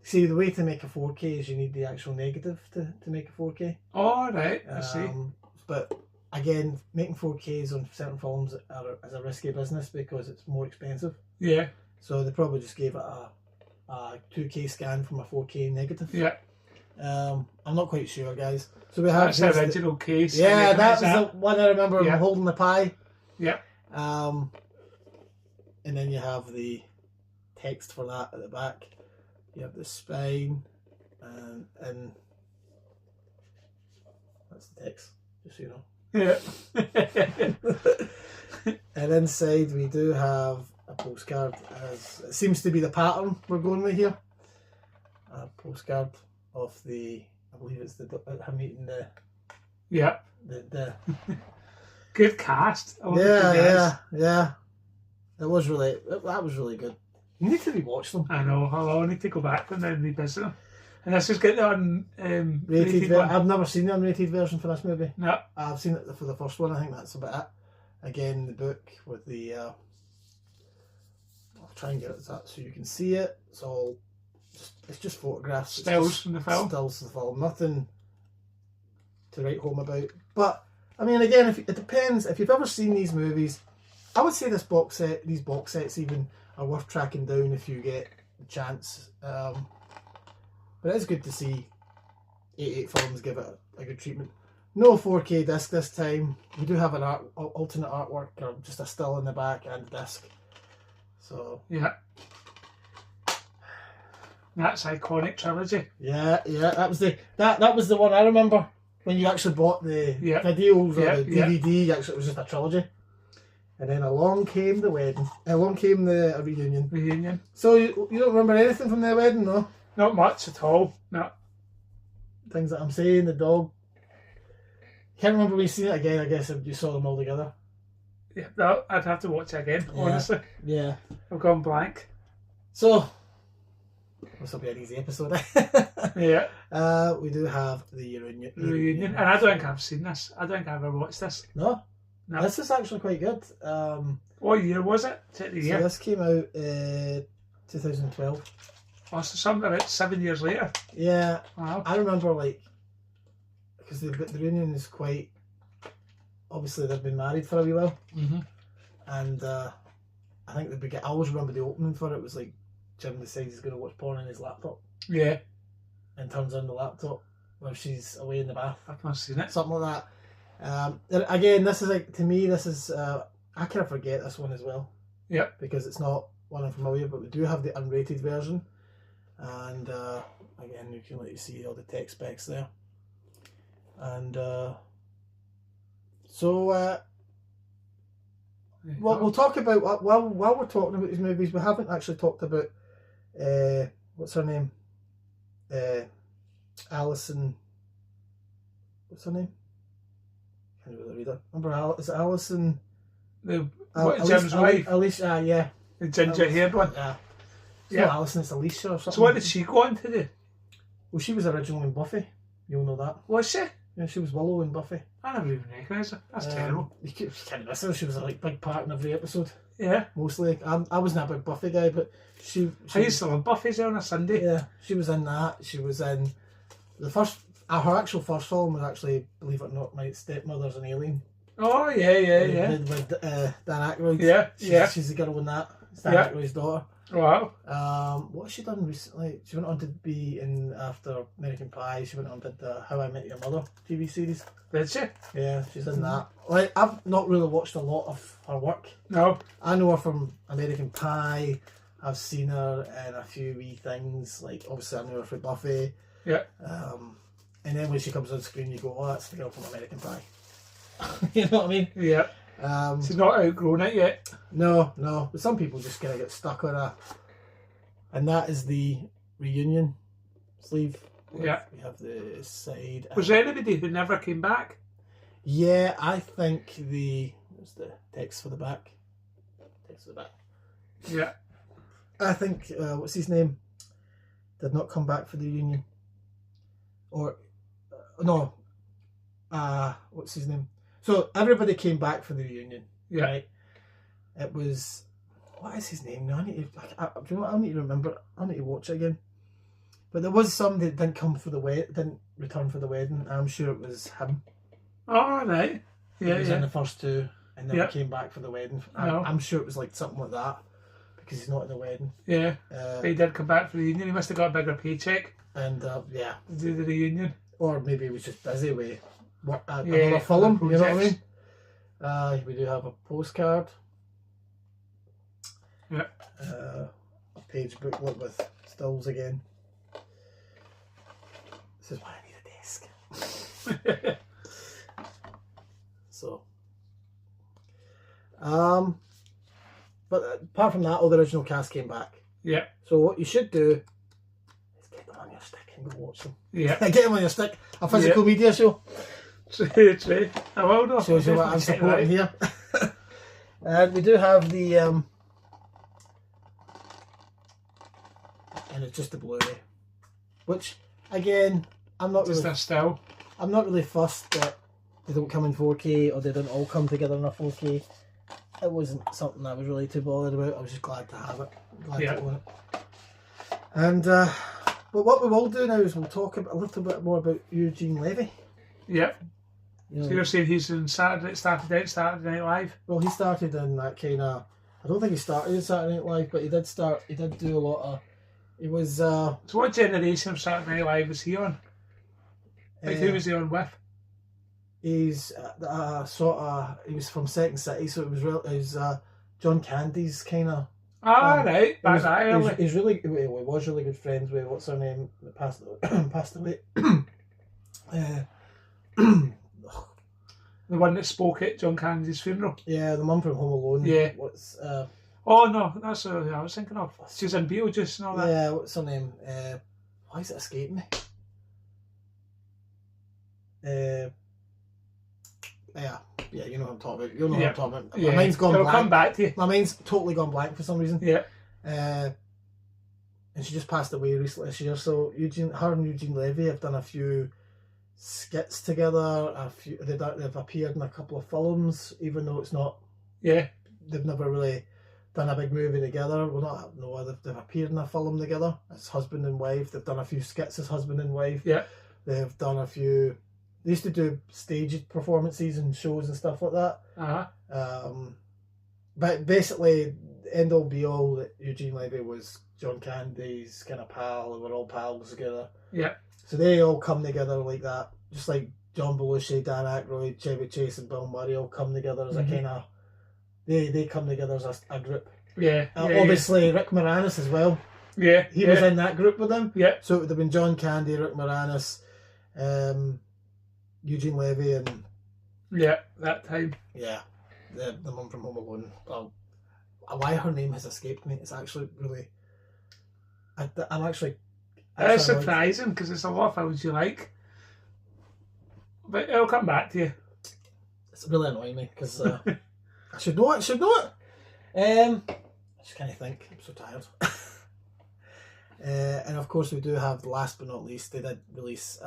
[SPEAKER 1] See, the way to make a 4K is you need the actual negative to make a 4K.
[SPEAKER 2] Oh, right. I see.
[SPEAKER 1] But again, making 4Ks on certain films is a risky business because it's more expensive.
[SPEAKER 2] Yeah.
[SPEAKER 1] So they probably just gave it a 2K scan from a 4K negative.
[SPEAKER 2] Yeah.
[SPEAKER 1] I'm not quite sure, guys. So we have
[SPEAKER 2] That's the original case.
[SPEAKER 1] Yeah, that was the one I remember.
[SPEAKER 2] Yeah.
[SPEAKER 1] Holding the pie.
[SPEAKER 2] Yeah.
[SPEAKER 1] And then you have the text for that at the back. You have the spine, and that's the text, just so you know.
[SPEAKER 2] Yeah.
[SPEAKER 1] And inside we do have a postcard, as it seems to be the pattern we're going with here. A postcard of the, I believe it's him eating the...
[SPEAKER 2] Yeah.
[SPEAKER 1] The
[SPEAKER 2] Good cast.
[SPEAKER 1] Yeah. It was really, that was really good. You need to rewatch them.
[SPEAKER 2] I know. I need to go back and then revisit them. And let's just get the
[SPEAKER 1] Rated I've never seen the unrated version for this movie.
[SPEAKER 2] No.
[SPEAKER 1] I've seen it for the first one. I think that's about it. Again, the book with the... I'll try and get it so you can see it. It's just photographs.
[SPEAKER 2] Stills from the film.
[SPEAKER 1] Stills from the film. Nothing to write home about. But, I mean, again, it depends. If you've ever seen these movies, I would say these box sets even are worth tracking down if you get the chance. But it's good to see 88 films give it a good treatment. No 4K disc this time. We do have an alternate artwork, or just a still in the back and a disc. So
[SPEAKER 2] yeah, that's iconic trilogy.
[SPEAKER 1] Yeah, that was the one I remember when you actually bought the videos or the DVD. Actually, it was just a trilogy. And then along came the wedding. Along came the reunion. So you don't remember anything from the wedding, no?
[SPEAKER 2] Not much at all. No.
[SPEAKER 1] Things that I'm saying, the dog. Can't remember when you seen it again. I guess you saw them all together.
[SPEAKER 2] Yeah, no, I'd have to watch it again, honestly.
[SPEAKER 1] Yeah.
[SPEAKER 2] I've gone blank.
[SPEAKER 1] So, this will be an easy episode.
[SPEAKER 2] Yeah.
[SPEAKER 1] We do have the reunion.
[SPEAKER 2] And I don't think I've seen this. I don't think I've ever watched this.
[SPEAKER 1] No?
[SPEAKER 2] No.
[SPEAKER 1] This is actually quite good.
[SPEAKER 2] What year was it? Check the year.
[SPEAKER 1] So this came out 2012.
[SPEAKER 2] Oh, so something about 7 years later.
[SPEAKER 1] Yeah.
[SPEAKER 2] Wow.
[SPEAKER 1] I remember, because the reunion is quite... Obviously, they've been married for a wee while.
[SPEAKER 2] Mm-hmm.
[SPEAKER 1] And I think I always remember the opening for it was like Jim decides he's going to watch porn on his laptop.
[SPEAKER 2] Yeah.
[SPEAKER 1] And turns on the laptop while she's away in the bath.
[SPEAKER 2] I've not seen it.
[SPEAKER 1] Something like that. And again, this is to me, this is, I kind of forget this one as well.
[SPEAKER 2] Yep.
[SPEAKER 1] Because it's not one I'm familiar with, but we do have the unrated version. And again, you can see all the tech specs there. And we'll talk about, while we're talking about these movies, we haven't actually talked about, what's her name? Alison, what's her name? I can't really read her. Remember, is it Alison?
[SPEAKER 2] Jim's wife?
[SPEAKER 1] Alicia, yeah.
[SPEAKER 2] The ginger haired one?
[SPEAKER 1] Yeah. It's not Alison, it's Alicia or something.
[SPEAKER 2] So what did she go on to do?
[SPEAKER 1] Well, she was originally in Buffy. You'll know that.
[SPEAKER 2] Was she?
[SPEAKER 1] Yeah, she was Willow in Buffy.
[SPEAKER 2] I never even recognised her. That's terrible.
[SPEAKER 1] You can't miss her. She was a big part in every episode.
[SPEAKER 2] Yeah.
[SPEAKER 1] Mostly. I wasn't a big Buffy guy, but she
[SPEAKER 2] I used to love Buffy's on a Sunday.
[SPEAKER 1] Yeah, she was in that. She was in the first Her actual first film was actually, believe it or not, My Stepmother's an Alien.
[SPEAKER 2] Oh, yeah.
[SPEAKER 1] With Dan Aykroyd.
[SPEAKER 2] Yeah.
[SPEAKER 1] She's the girl in that. It's Dan Aykroyd's daughter.
[SPEAKER 2] Wow.
[SPEAKER 1] What has she done recently? She went on to be in, after American Pie, she went on to the How I Met Your Mother TV series.
[SPEAKER 2] Did she?
[SPEAKER 1] Yeah, she's in that. Like, I've not really watched a lot of her work.
[SPEAKER 2] No.
[SPEAKER 1] I know her from American Pie. I've seen her in a few wee things. Like, obviously, I know her from Buffy.
[SPEAKER 2] Yeah.
[SPEAKER 1] And then when she comes on screen, you go, oh, that's the girl from American Pie. You know what I mean?
[SPEAKER 2] Yeah. She's not outgrown it yet.
[SPEAKER 1] No. But some people just kind of get stuck on her. And that is the reunion sleeve.
[SPEAKER 2] Yeah.
[SPEAKER 1] We have the side.
[SPEAKER 2] Was there anybody who never came back?
[SPEAKER 1] Yeah, I think what's the text for the back? Text for the back.
[SPEAKER 2] Yeah.
[SPEAKER 1] I think, what's his name? Did not come back for the reunion. Or, no. What's his name? So, everybody came back for the reunion.
[SPEAKER 2] Yeah.
[SPEAKER 1] Right? It was, what is his name? No, I need to remember. I need to watch it again. But there was some that didn't come for the didn't return for the wedding. I'm sure it was him.
[SPEAKER 2] Oh, right. Yeah,
[SPEAKER 1] he was in the first two, and then came back for the wedding.
[SPEAKER 2] No.
[SPEAKER 1] I'm sure it was like something like that, because he's not in the wedding.
[SPEAKER 2] Yeah. But he did come back for the reunion. He must have got a bigger paycheck.
[SPEAKER 1] And
[SPEAKER 2] to do the reunion.
[SPEAKER 1] Or maybe he was just busy with another film. You know what I mean? We do have a postcard.
[SPEAKER 2] Yeah.
[SPEAKER 1] A page booklet with stills again. This is why I need a desk. So, but apart from that, all the original cast came back.
[SPEAKER 2] Yeah.
[SPEAKER 1] So what you should do is get them on your stick and go watch them.
[SPEAKER 2] Yeah.
[SPEAKER 1] Get them on your stick. A physical media show.
[SPEAKER 2] True. I will know.
[SPEAKER 1] Shows you what I'm supporting here. And we do have the and it's just the Blu-ray, which again I'm not really fussed that they don't come in 4K or they don't all come together in a 4K. It wasn't something I was really too bothered about. I was just glad to have it, glad to own it. And but what we will do now is we'll talk a little bit more about Eugene Levy.
[SPEAKER 2] Yeah.
[SPEAKER 1] You know,
[SPEAKER 2] So you're saying he's in started Saturday Night Live?
[SPEAKER 1] Well, he started in that kind of. I don't think he started in Saturday Night Live, but he did start. He did do a lot of. He was.
[SPEAKER 2] So what generation of Saturday Night Live was he on? Like who was he on with?
[SPEAKER 1] He's sort of. He was from Second City, so it was John Candy's kind of.
[SPEAKER 2] Right, back that early.
[SPEAKER 1] He was really good friends with what's her name that passed away.
[SPEAKER 2] The one that spoke at John Candy's funeral.
[SPEAKER 1] Yeah, the mum from Home Alone.
[SPEAKER 2] Yeah.
[SPEAKER 1] What's
[SPEAKER 2] Oh no, that's who I was thinking of. She was in Beetlejuice and all that.
[SPEAKER 1] Yeah, what's her name? Why is it escaping me? Yeah, you know what I'm talking about. You know what I'm talking about. My mind's gone blank.
[SPEAKER 2] Come back to you.
[SPEAKER 1] My mind's totally gone blank for some reason.
[SPEAKER 2] Yeah.
[SPEAKER 1] And she just passed away recently this year. So her and Eugene Levy have done a few skits together. They've appeared in a couple of films, even though it's not.
[SPEAKER 2] Yeah.
[SPEAKER 1] They've never really done a big movie together. They've appeared in a film together as husband and wife. They've done a few skits as husband and wife.
[SPEAKER 2] Yeah.
[SPEAKER 1] They've done a few. They used to do stage performances and shows and stuff like that. But basically, end all be all that Eugene Levy was John Candy's kind of pal. They were all pals together.
[SPEAKER 2] Yeah.
[SPEAKER 1] So they all come together like that, just like John Belushi, Dan Aykroyd, Chevy Chase, and Bill Murray all come together as a kind of. They come together as a group.
[SPEAKER 2] Yeah.
[SPEAKER 1] Obviously, Rick Moranis as well.
[SPEAKER 2] Yeah.
[SPEAKER 1] He was in that group with them.
[SPEAKER 2] Yeah.
[SPEAKER 1] So it would have been John Candy, Rick Moranis, Eugene Levy, and.
[SPEAKER 2] Yeah, that time.
[SPEAKER 1] Yeah. The mum from Home Alone. Well, why her name has escaped me. It's actually really. I'm actually.
[SPEAKER 2] It's surprising because it's a lot of films you like. But it'll come back to you.
[SPEAKER 1] It's really annoying me because I should know it. I just can't think. I'm so tired. And of course, we do have, last but not least, they did release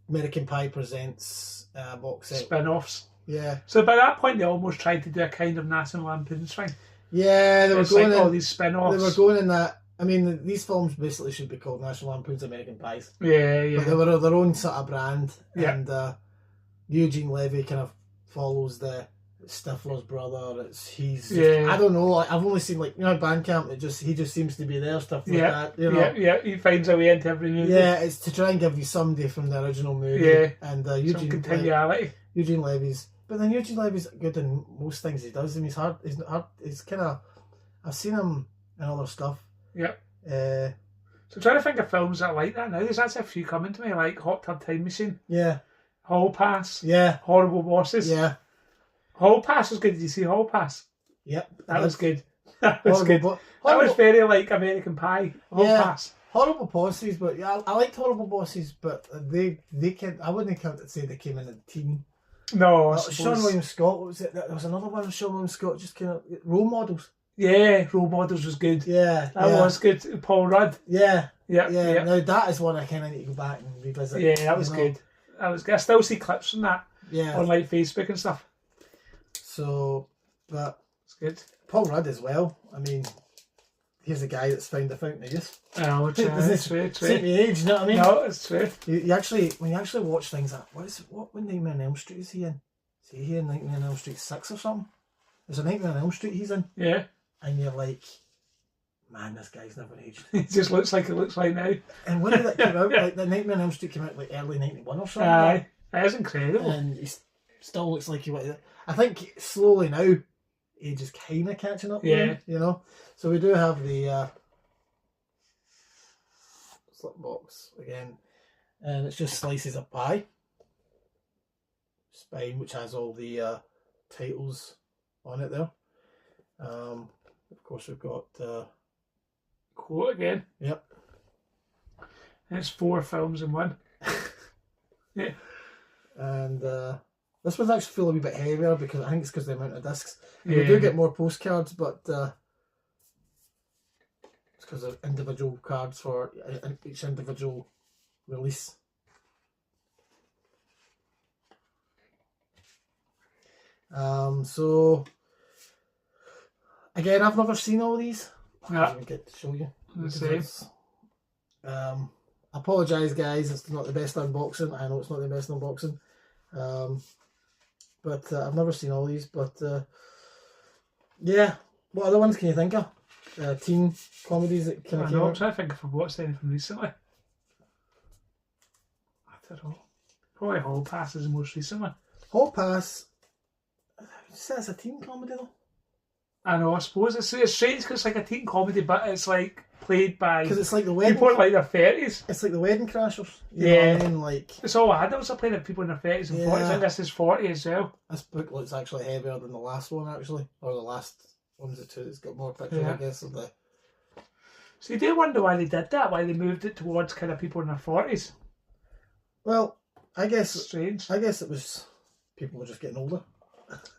[SPEAKER 1] American Pie Presents box set.
[SPEAKER 2] Spin-offs.
[SPEAKER 1] Yeah.
[SPEAKER 2] So by that point, they almost tried to do a kind of National Lampoon's thing.
[SPEAKER 1] Yeah, they were going
[SPEAKER 2] like
[SPEAKER 1] in
[SPEAKER 2] all these spin-offs.
[SPEAKER 1] They were going in that I mean, these films basically should be called National Lampoon's American Pies.
[SPEAKER 2] Yeah, yeah.
[SPEAKER 1] But they were their own sort of brand.
[SPEAKER 2] Yeah.
[SPEAKER 1] And Eugene Levy kind of follows the Stifler's brother. I don't know. Like, I've only seen Bandcamp. He just seems to be there, stuff like that. You know?
[SPEAKER 2] Yeah. He finds a way into every movie.
[SPEAKER 1] Yeah, it's to try and give you somebody from the original movie.
[SPEAKER 2] Yeah.
[SPEAKER 1] And
[SPEAKER 2] Some continuality.
[SPEAKER 1] Eugene Levy's good in most things he does. I mean, he's kind of. I've seen him in other stuff.
[SPEAKER 2] Yeah.
[SPEAKER 1] So
[SPEAKER 2] I'm trying to think of films that are like that now. There's actually a few coming to me, like Hot Tub Time Machine.
[SPEAKER 1] Yeah.
[SPEAKER 2] Hall Pass.
[SPEAKER 1] Yeah.
[SPEAKER 2] Horrible Bosses.
[SPEAKER 1] Yeah.
[SPEAKER 2] Hall Pass was good. Did you see Hall Pass?
[SPEAKER 1] Yep.
[SPEAKER 2] That was good. That was good. That was very like American Pie. Hall Pass.
[SPEAKER 1] Horrible Bosses, but yeah, I liked Horrible Bosses, but they came. I wouldn't say they came in a teen.
[SPEAKER 2] No,
[SPEAKER 1] Sean William Scott. What was it? There was another one. Sean William Scott, just kind of role models.
[SPEAKER 2] Yeah, Role Models was good.
[SPEAKER 1] Yeah,
[SPEAKER 2] that was good. Paul Rudd.
[SPEAKER 1] Yeah.
[SPEAKER 2] Yeah.
[SPEAKER 1] Now that is one I kind of need to go back and revisit.
[SPEAKER 2] Yeah, that was good. That was good. I still see clips from that.
[SPEAKER 1] Yeah.
[SPEAKER 2] On like Facebook and stuff.
[SPEAKER 1] So, but
[SPEAKER 2] it's good.
[SPEAKER 1] Paul Rudd as well. I mean, he's a guy that's found the fountain of youth.
[SPEAKER 2] Oh, it's true.
[SPEAKER 1] Same age, you know what I mean?
[SPEAKER 2] No, it's true.
[SPEAKER 1] When you actually watch things like what Nightmare on Elm Street is he in? Is he here in Nightmare on Elm Street 6 or something? There's a Nightmare on Elm Street he's in.
[SPEAKER 2] Yeah.
[SPEAKER 1] And you're like, man, this guy's never aged.
[SPEAKER 2] He just looks like it looks like now.
[SPEAKER 1] And when did it come out? Like the Nightmare on Elm Street came out like early 91 or something.
[SPEAKER 2] Aye, that is incredible.
[SPEAKER 1] And he still looks like he was. I think slowly now, age is kind of catching up.
[SPEAKER 2] Yeah.
[SPEAKER 1] With him, you know. So we do have the slip box again, and it's just slices of pie. Spine, which has all the titles on it there. Of course, we've got
[SPEAKER 2] quote again.
[SPEAKER 1] Yep.
[SPEAKER 2] And it's 4 films in one. Yeah. And
[SPEAKER 1] this one's actually feel a wee bit heavier because I think it's because of the amount of discs.
[SPEAKER 2] Yeah.
[SPEAKER 1] We do get more postcards, but it's because of individual cards for each individual release. So again, I've never seen all these.
[SPEAKER 2] Yeah.
[SPEAKER 1] I didn't get to show you.
[SPEAKER 2] The same.
[SPEAKER 1] I apologise, guys. It's not the best unboxing. I know it's not the best unboxing. But I've never seen all these. But yeah, what other ones can you think of? Teen comedies that kind of came out?
[SPEAKER 2] I'm trying to think if I've watched anything recently. I don't know. Probably Hall Pass is the most recent one.
[SPEAKER 1] Hall Pass. You say it's a teen comedy though?
[SPEAKER 2] I know, I suppose it's strange because it's like a teen comedy, but it's like played by
[SPEAKER 1] because it's like the wedding.
[SPEAKER 2] People in like their 30s.
[SPEAKER 1] It's like the Wedding Crashers. You
[SPEAKER 2] yeah,
[SPEAKER 1] know what I mean? Like
[SPEAKER 2] it's all adults are playing people in their 30s and 40s. And this is 40 as well.
[SPEAKER 1] This book looks actually heavier than the last one, actually, or the last one's the two. It's got more pictures, I guess, of the.
[SPEAKER 2] So you do wonder why they did that? Why they moved it towards kind of people in their 40s?
[SPEAKER 1] Well, I guess
[SPEAKER 2] strange.
[SPEAKER 1] I guess it was people were just getting older.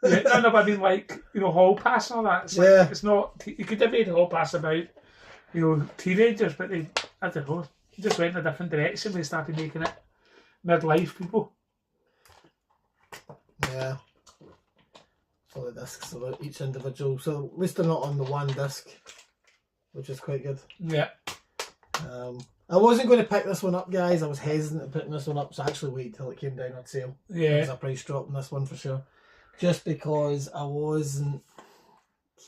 [SPEAKER 2] Yeah, no, but I mean, like, you know, Hall Pass and all that. It's like, it's not. You could have made Hall Pass about, you know, teenagers, but they, I don't know, just went in a different direction. They started making it midlife people.
[SPEAKER 1] Yeah. So the discs about each individual. So at least they're not on the one disc, which is quite good.
[SPEAKER 2] Yeah.
[SPEAKER 1] I wasn't going to pick this one up, guys. I was hesitant to picking this one up, so I actually waited till it came down on sale.
[SPEAKER 2] Yeah.
[SPEAKER 1] There was a price drop on this one for sure. Just because I wasn't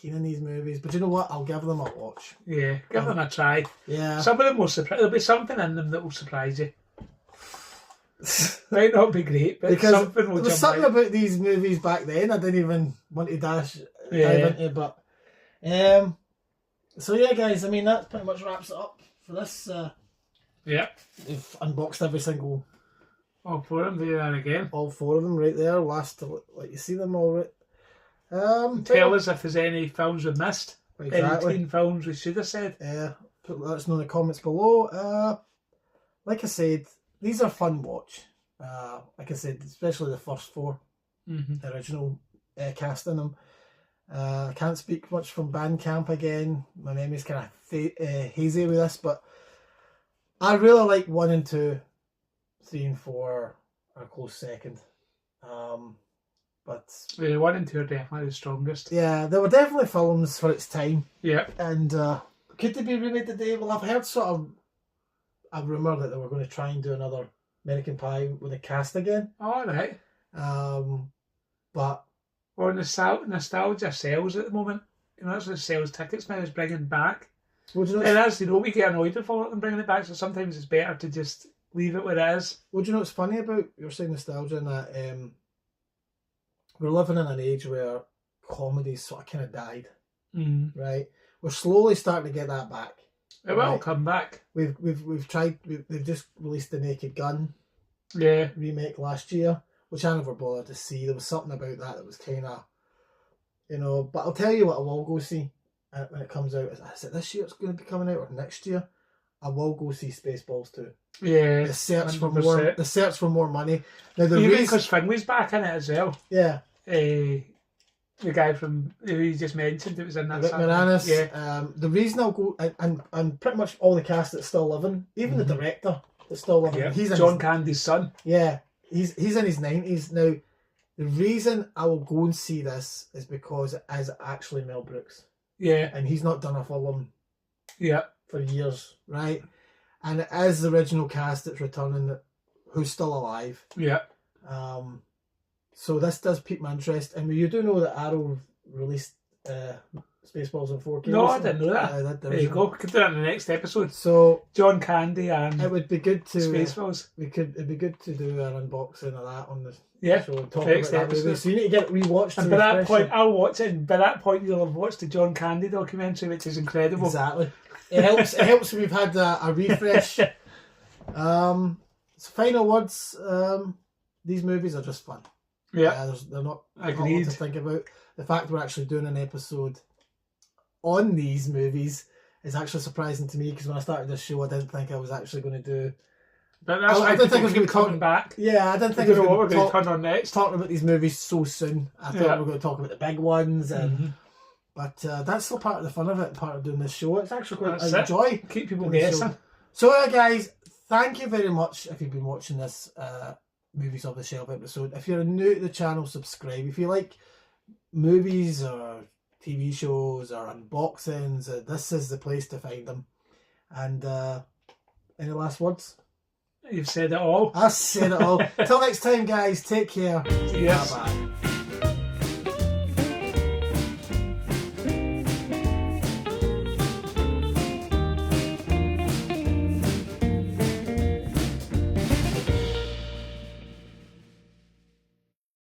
[SPEAKER 1] keen on these movies. But you know what? I'll give them a watch.
[SPEAKER 2] Yeah, give them a try.
[SPEAKER 1] Yeah.
[SPEAKER 2] Some of them will surprise. There'll be something in them that will surprise you. Might not be great, but
[SPEAKER 1] because
[SPEAKER 2] something will
[SPEAKER 1] there was something about these movies back then I didn't even want to dive into. But so yeah, guys. I mean, that pretty much wraps it up for this.
[SPEAKER 2] Yeah.
[SPEAKER 1] We've unboxed every single.
[SPEAKER 2] All 4 of them there again.
[SPEAKER 1] All 4 of them right there. Last to let you see them all right.
[SPEAKER 2] Tell us if there's any films we've missed.
[SPEAKER 1] Exactly.
[SPEAKER 2] Any teen films we should have said.
[SPEAKER 1] Let us know in the comments below. Like I said, these are fun watch. Like I said, especially the first 4, the original cast in them. I can't speak much from Bandcamp again. My memory's kind of hazy with this, but I really like 1 and 2. 3 and 4 are a close second. But
[SPEAKER 2] 1 and 2 are definitely the strongest.
[SPEAKER 1] Yeah, they were definitely films for its time.
[SPEAKER 2] Yeah.
[SPEAKER 1] And Could they be remade today? Well, I've heard sort of a rumour that they were going to try and do another American Pie with a cast again.
[SPEAKER 2] All right.
[SPEAKER 1] But
[SPEAKER 2] Or nostalgia sells at the moment. You know, that's what sells tickets now, is bringing back.
[SPEAKER 1] would you know?
[SPEAKER 2] And as you know, we get annoyed with them bringing it back, so sometimes it's better to just leave it where it is.
[SPEAKER 1] Would you know what's funny about you're saying nostalgia and that we're living in an age where comedy sort of kind of died, right? We're slowly starting to get that back.
[SPEAKER 2] It will come back.
[SPEAKER 1] We've tried. They've just released the Naked Gun remake last year, which I never bothered to see. There was something about that was kind of, you know. But I'll tell you what I will go see when it comes out. Is it this year it's going to be coming out or next year? I will go see Spaceballs 2.
[SPEAKER 2] Yeah.
[SPEAKER 1] The search
[SPEAKER 2] 100%.
[SPEAKER 1] for more. The search for more money. Now the
[SPEAKER 2] Even
[SPEAKER 1] reason,
[SPEAKER 2] because Finley's back in it as well.
[SPEAKER 1] yeah.
[SPEAKER 2] The guy from who you just mentioned, it was in that.
[SPEAKER 1] Rick Moranis. Yeah. The reason I'll go and pretty much all the cast that's still living, even the director that's still living.
[SPEAKER 2] Yeah.
[SPEAKER 1] He's in
[SPEAKER 2] John Candy's son.
[SPEAKER 1] Yeah, he's in his 90s now. The reason I will go and see this is because it is actually Mel Brooks.
[SPEAKER 2] Yeah.
[SPEAKER 1] And he's not done a film
[SPEAKER 2] Yeah.
[SPEAKER 1] for years, right? And it is the original cast that's returning who's still alive.
[SPEAKER 2] Yeah.
[SPEAKER 1] So this does pique my interest. And you do know that Arrow released Spaceballs in 4K.
[SPEAKER 2] No, I didn't know that. There you go. We could do that in the next episode.
[SPEAKER 1] So
[SPEAKER 2] John Candy and
[SPEAKER 1] it would be good to
[SPEAKER 2] Spaceballs.
[SPEAKER 1] It'd be good to do an unboxing of that on the show and talk
[SPEAKER 2] next
[SPEAKER 1] about that movie.
[SPEAKER 2] episode.
[SPEAKER 1] So you need to get it rewatched.
[SPEAKER 2] And by that point, I'll watch it. And by that point, you'll have watched the John Candy documentary, which is incredible.
[SPEAKER 1] Exactly. It helps. It helps when we've had a refresh. So final words. These movies are just fun.
[SPEAKER 2] Yeah,
[SPEAKER 1] they're not
[SPEAKER 2] agreed.
[SPEAKER 1] To think about. The fact we're actually doing an episode on these movies is actually surprising to me, because when I started this show, I didn't think I was actually going to do.
[SPEAKER 2] But that's
[SPEAKER 1] I didn't think I was going to
[SPEAKER 2] coming back.
[SPEAKER 1] Yeah, I didn't think
[SPEAKER 2] I was what we're going to turn on next.
[SPEAKER 1] Talking about these movies so soon. I thought we were going to talk about the big ones, and but that's still part of the fun of it. Part of doing this show. It's actually quite I enjoy.
[SPEAKER 2] Keep people guessing.
[SPEAKER 1] So, guys, thank you very much if you've been watching this Movies Off the Shelf episode. If you're new to the channel, subscribe. If you like movies or TV shows or unboxings, this is the place to find them. And any last words?
[SPEAKER 2] You've said it all.
[SPEAKER 1] I said it all. Till next time, guys, take care.
[SPEAKER 2] Yes.
[SPEAKER 1] Bye-bye.